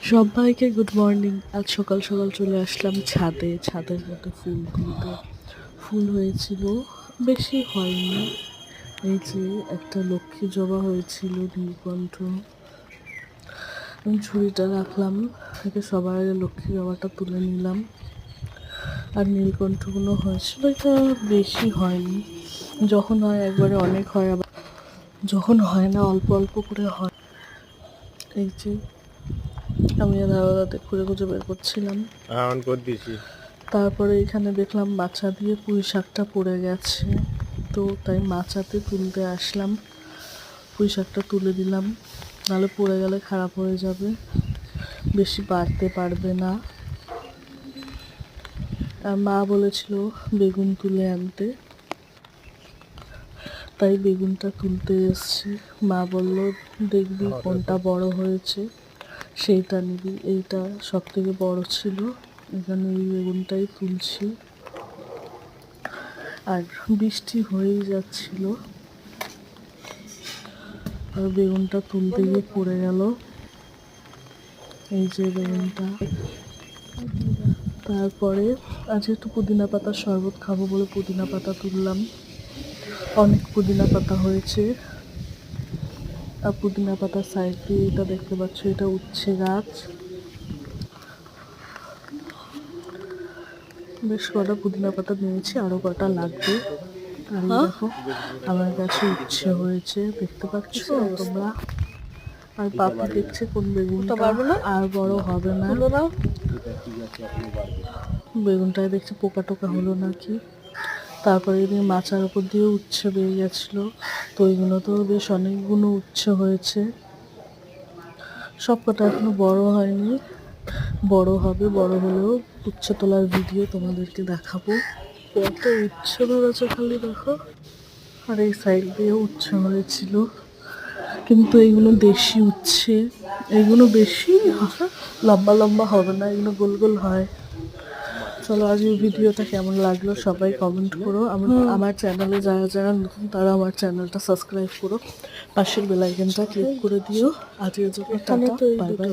সবাইকে good morning. আজ সকাল সকাল চলে আসলাম ছাদে। ছাদের মধ্যে ফুল তুলতে। ফুল হয়েছিল, বেশি হয়নি। এই যে একটা লক্ষ্মী জবা হয়েছিল নীলকণ্ঠ। আমি ঝুড়িটা রাখলাম, একে সবার আগে লক্ষ্মী জবাটা তুলে নিলাম। আর নীলকণ্ঠগুলো হয়েছিল, এটা বেশি হয়নি। যখন হয় একবারে অনেক হয়, আবার যখন হয় না অল্প অল্প করে হয়। এই যে আমি আর দাদাতে খুঁজে খুঁজে বের করছিলাম। অন করে দিছি। তারপরে এখানে দেখলাম মাচা দিয়ে পুঁই শাকটা পড়ে গেছে, তো তাই মাচাতে তুলতে আসলাম। পুঁই শাকটা তুলে দিলাম, নাহলে পড়ে গেলে খারাপ হয়ে যাবে, বেশি বাড়তে পারবে না। আর মা বলেছিল বেগুন তুলে আনতে, তাই বেগুনটা তুলতে এসছি। মা বলল দেখবি কোনটা বড় হয়েছে সেইটা নিবি, এইটা সব থেকে বড় ছিল, এখানে এই বেগুনটাই তুলছি। আর বৃষ্টি হয়েই যাচ্ছিল, আর বেগুনটা তুলতে গিয়ে পড়ে গেল। এই যে বেগুনটা। তারপরে আজ একটু পুদিনা পাতার শরবত খাবো বলে পুদিনা পাতা তুললাম। অনেক পুদিনা পাতা হয়েছে। আর পুদিনা পাতার সাইড দিয়ে এটা দেখতে পাচ্ছ, এটা উচ্ছে গাছ। বেশ কটা পুদিনা পাতা নিয়েছি, আরো কটা লাগবে। আর এই দেখো আমার কাছে উচ্ছে হয়েছে, দেখতে পাচ্ছ তোমরা। আর পাপা দেখছে কোন বেগুনটা আর বড় হবে না। বেগুনটায় দেখছে পোকা টোকা হলো নাকি। তারপরে এদিকে মাচার ওপর দিয়ে উচ্ছে বেরিয়ে গেছিলো, তো ওইগুলো তো বেশ অনেকগুলো উচ্ছে হয়েছে। সব কটা এখনো বড় হয়নি, বড় হবে। বড় হলেও উচ্ছে তোলার ভিডিও তোমাদেরকে দেখাবো। কত উচ্ছে ধরেছে খালি দেখো। আর এই সাইড দিয়ে উচ্ছে হয়েছিল, কিন্তু এইগুলো দেশি উচ্ছে, এইগুলো বেশি লম্বা লম্বা হবে না, এগুলো গোল গোল হয়। চলো আজকের ভিডিওটা কেমন লাগলো সবাই কমেন্ট করো। আমার চ্যানেলে যারা যারা নতুন তারা আমার চ্যানেলটা সাবস্ক্রাইব করো, পাশের বেল আইকনটা ক্লিক করে দিও। আজকের জন্য টাটা, বাই বাই।